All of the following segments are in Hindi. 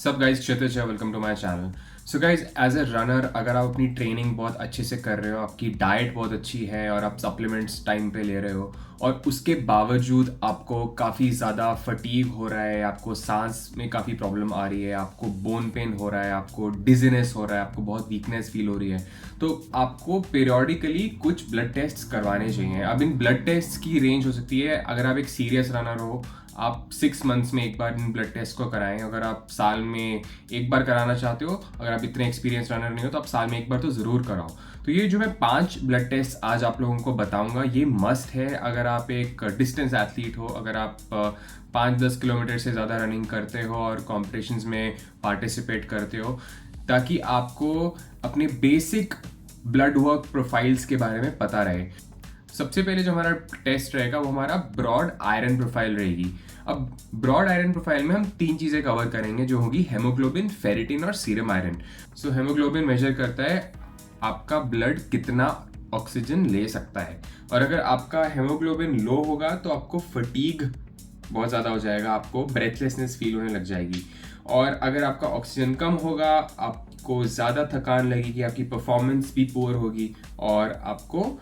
सब गाइज क्षितिज है, welcome to my channel. So guys, as a runner अगर आप अपनी ट्रेनिंग बहुत अच्छे से कर रहे हो, आपकी डाइट बहुत अच्छी है और आप सप्लीमेंट्स टाइम पे ले रहे हो और उसके बावजूद आपको काफ़ी ज़्यादा फटीग हो रहा है, आपको सांस में काफ़ी प्रॉब्लम आ रही है, आपको बोन पेन हो रहा है, आपको डिजीनेस हो रहा है, आपको बहुत वीकनेस फील हो रही है, तो आपको पीरियोडिकली कुछ ब्लड टेस्ट करवाने चाहिए। अब इन ब्लड टेस्ट की रेंज हो सकती है, अगर आप एक सीरियस रनर हो आप 6 मंथ्स में एक बार इन ब्लड टेस्ट को कराएं। अगर आप साल में एक बार कराना चाहते हो, अगर आप इतने एक्सपीरियंस रनर नहीं हो तो आप साल में एक बार तो ज़रूर कराओ। तो ये जो मैं 5 ब्लड टेस्ट आज आप लोगों को बताऊंगा ये मस्ट है अगर आप एक डिस्टेंस एथलीट हो, अगर आप 5-10 किलोमीटर से ज़्यादा रनिंग करते हो और कॉम्पिटिशन्स में पार्टिसिपेट करते हो, ताकि आपको अपने बेसिक ब्लड वर्क प्रोफाइल्स के बारे में पता रहे। सबसे पहले जो हमारा टेस्ट रहेगा वो हमारा ब्रॉड आयरन प्रोफाइल रहेगी। अब ब्रॉड आयरन प्रोफाइल में हम 3 चीज़ें कवर करेंगे जो होगी हेमोग्लोबिन, फेरिटिन और सीरम आयरन। सो हेमोग्लोबिन मेजर करता है आपका ब्लड कितना ऑक्सीजन ले सकता है, और अगर आपका हेमोग्लोबिन लो होगा तो आपको फटीग बहुत ज़्यादा हो जाएगा, आपको ब्रेथलेसनेस फील होने लग जाएगी। और अगर आपका ऑक्सीजन कम होगा आपको ज़्यादा थकान लगेगी, आपकी परफॉर्मेंस भी पुअर होगी और आपको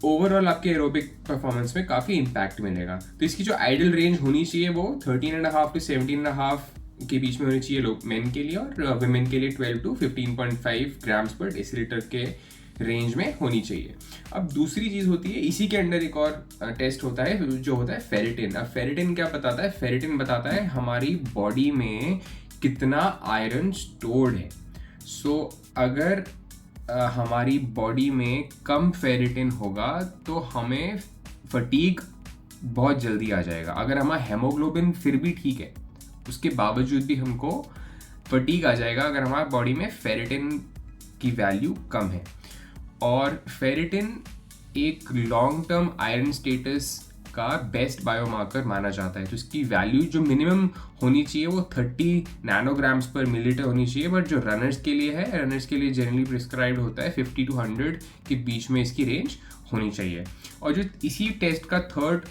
ओवरऑल आपके एरोबिक परफॉर्मेंस में काफ़ी इम्पैक्ट मिलेगा। तो इसकी जो आइडियल रेंज होनी चाहिए वो 13.5 to 17.5 के बीच में होनी चाहिए लोग मेन के लिए, और वुमेन के लिए 12 to 15.5 ग्राम्स पर डेसीलीटर के रेंज में होनी चाहिए। अब दूसरी चीज़ होती है, इसी के अंडर एक और टेस्ट होता है जो होता है फेरिटिन। अब फेरिटिन क्या बताता है? फेरिटिन बताता है हमारी बॉडी में कितना आयरन स्टोर्ड है। सो अगर हमारी बॉडी में कम फेरिटिन होगा तो हमें फटीग बहुत जल्दी आ जाएगा। अगर हमारा हेमोग्लोबिन फिर भी ठीक है उसके बावजूद भी हमको फटीग आ जाएगा अगर हमारी बॉडी में फेरिटिन की वैल्यू कम है। और फेरिटिन एक लॉन्ग टर्म आयरन स्टेटस का बेस्ट बायोमार्कर माना जाता है, तो इसकी वैल्यू जो मिनिमम होनी चाहिए वो 30 नैनोग्राम्स पर मिलीलीटर होनी चाहिए। बट जो रनर्स के लिए है, रनर्स के लिए जनरली प्रिस्क्राइब्ड होता है 50 to 100 के बीच में इसकी रेंज होनी चाहिए। और जो इसी टेस्ट का थर्ड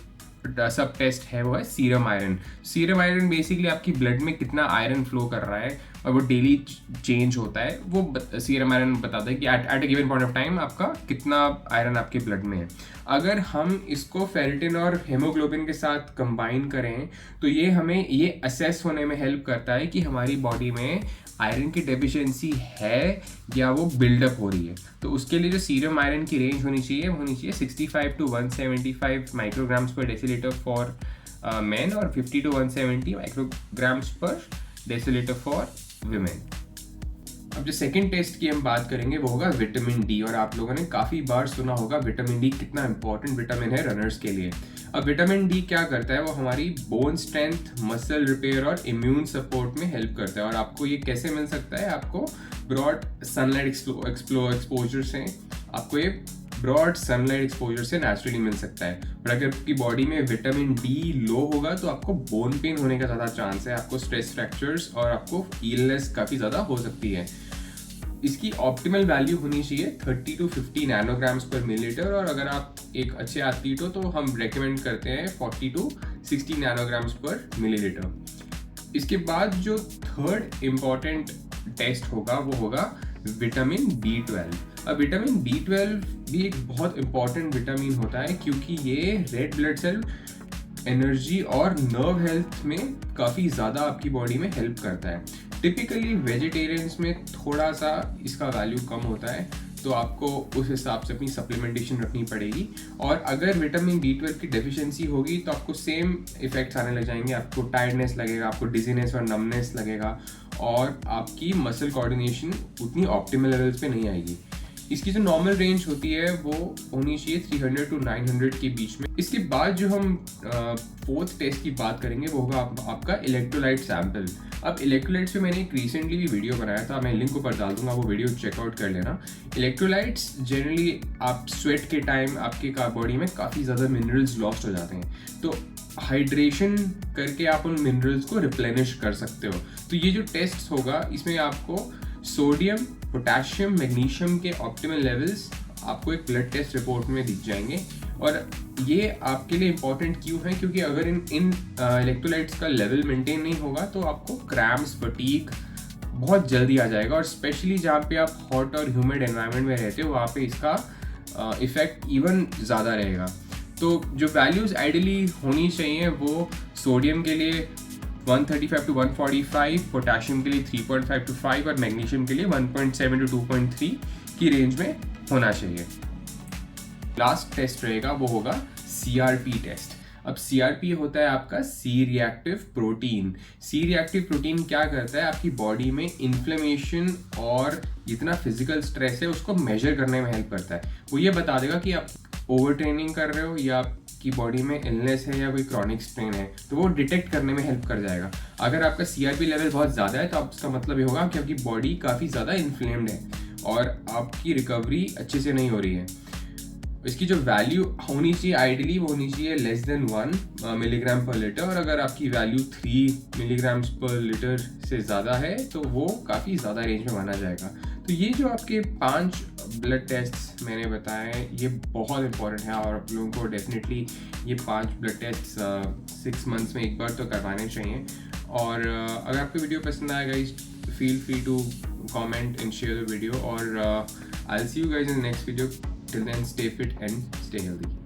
सब टेस्ट है वो है serum iron. Serum iron basically आपकी ब्लड में कितना आयरन फ्लो कर रहा है और वो डेली चेंज होता है, वो सीरम आयरन बताता है कि at a given point of time आपका कितना आयरन आपके ब्लड में है। अगर हम इसको फेरिटिन और हेमोग्लोबिन के साथ कंबाइन करें तो ये हमें ये असेस होने में हेल्प करता है कि हमारी बॉडी में आयरन की डेफिशिएंसी है या वो बिल्डअप हो रही है। तो उसके लिए जो सीरम आयरन की रेंज होनी चाहिए 65 to 175 माइक्रोग्राम्स पर डेसीलीटर फॉर मेन और 50 to 170 माइक्रोग्राम्स पर डेसीलीटर फॉर विमेन। अब जो सेकंड टेस्ट की हम बात करेंगे वो होगा विटामिन डी, और आप लोगों ने काफ़ी बार सुना होगा विटामिन डी कितना इंपॉर्टेंट विटामिन है रनर्स के लिए। अब विटामिन डी क्या करता है? वो हमारी बोन स्ट्रेंथ, मसल रिपेयर और इम्यून सपोर्ट में हेल्प करता है। और आपको ये कैसे मिल सकता है? आपको ब्रॉड सनलाइट एक्सपोजर से आपको ये ब्रॉड सनलाइट एक्सपोजर से नेचुरली मिल सकता है। पर अगर आपकी बॉडी में विटामिन डी लो होगा तो आपको बोन पेन होने का ज़्यादा चांस है, आपको स्ट्रेस फ्रैक्चर्स और आपको इलनेस काफ़ी ज़्यादा हो सकती है। इसकी ऑप्टिमल वैल्यू होनी चाहिए 30 to 50 नैनोग्राम्स पर मिलीलीटर, और अगर आप एक अच्छे एथलीट हो तो हम रेकमेंड करते हैं 40 to 60 नैनोग्राम्स पर मिलीलीटर। इसके बाद जो थर्ड इम्पॉर्टेंट टेस्ट होगा वो होगा विटामिन B12। अब विटामिन B12 भी एक बहुत इंपॉर्टेंट विटामिन होता है क्योंकि ये रेड ब्लड सेल एनर्जी और नर्व हेल्थ में काफ़ी ज़्यादा आपकी बॉडी में हेल्प करता है। टिपिकली वेजिटेरियंस में थोड़ा सा इसका वैल्यू कम होता है, तो आपको उस हिसाब से अपनी सप्लीमेंटेशन रखनी पड़ेगी। और अगर विटामिन B12 की डेफिशिएंसी होगी तो आपको सेम इफेक्ट्स आने लग जाएंगे, आपको टायर्डनेस लगेगा, आपको डिजीनेस और नमनेस लगेगा, और आपकी मसल कोऑर्डिनेशन उतनी ऑप्टिमल लेवल्स पे नहीं आएगी। इसकी जो नॉर्मल रेंज होती है वो होनी चाहिए 300 to 900 के बीच में। इसके बाद जो हम फोर्थ टेस्ट की बात करेंगे वो होगा आपका इलेक्ट्रोलाइट सैंपल। अब इलेक्ट्रोलाइट्स पे मैंने एक रिसेंटली भी वीडियो बनाया था, मैं लिंक ऊपर डाल दूंगा, वो वीडियो चेकआउट कर लेना। इलेक्ट्रोलाइट्स जनरली आप स्वेट के टाइम आपके बॉडी में काफ़ी ज़्यादा मिनरल्स लॉस्ट हो जाते हैं, तो हाइड्रेशन करके आप उन मिनरल्स को रिप्लेनिश कर सकते हो। तो ये जो टेस्ट होगा इसमें आपको सोडियम, पोटेशियम, मैग्नीशियम के ऑप्टिमल लेवल्स आपको एक ब्लड टेस्ट रिपोर्ट में दिख जाएंगे। और ये आपके लिए इम्पॉर्टेंट क्यों है, क्योंकि अगर इन इन इलेक्ट्रोलाइट्स का लेवल मेंटेन नहीं होगा तो आपको क्रैम्प्स, फटीग बहुत जल्दी आ जाएगा। और स्पेशली जहाँ पे आप हॉट और ह्यूमिड एनवायरनमेंट में रहते हो वहाँ पे इसका इफ़ेक्ट इवन ज़्यादा रहेगा। तो जो वैल्यूज़ आइडियली होनी चाहिए वो सोडियम के लिए 135 to 145, पोटेशियम के लिए 3.5 to 5 और मैग्नीशियम के लिए 1.7 to 2.3 की रेंज में होना चाहिए। लास्ट टेस्ट रहेगा वो होगा CRP टेस्ट। अब CRP होता है आपका C reactive protein. C reactive protein क्या करता है, आपकी बॉडी में इन्फ्लेमेशन और जितना फिजिकल स्ट्रेस है उसको मेजर करने में हेल्प करता है। वो ये बता देगा कि आप ओवर ट्रेनिंग कर रहे हो या आपकी बॉडी में इलनेस है या कोई क्रॉनिक स्ट्रेन है, तो वो डिटेक्ट करने में हेल्प कर जाएगा। अगर आपका CRP लेवल बहुत ज़्यादा है तो उसका मतलब ये होगा कि आपकी बॉडी काफ़ी ज़्यादा इन्फ्लेम्ड है और आपकी रिकवरी अच्छे से नहीं हो रही है। इसकी जो वैल्यू होनी चाहिए आइडियली वो होनी चाहिए लेस देन 1 मिलीग्राम पर लीटर, और अगर आपकी वैल्यू 3 मिलीग्राम पर लीटर से ज़्यादा है तो वो काफ़ी ज़्यादा रेंज में माना जाएगा। तो ये जो आपके 5 ब्लड टेस्ट मैंने बताए हैं ये बहुत इंपॉर्टेंट है और आप लोगों को डेफिनेटली ये 5 ब्लड टेस्ट 6 मंथ्स में एक बार तो करवाने चाहिए। और अगर आपको वीडियो पसंद आया guys, feel free to comment and share the video, और I will see you guys in the next video. Till then, stay fit and stay healthy.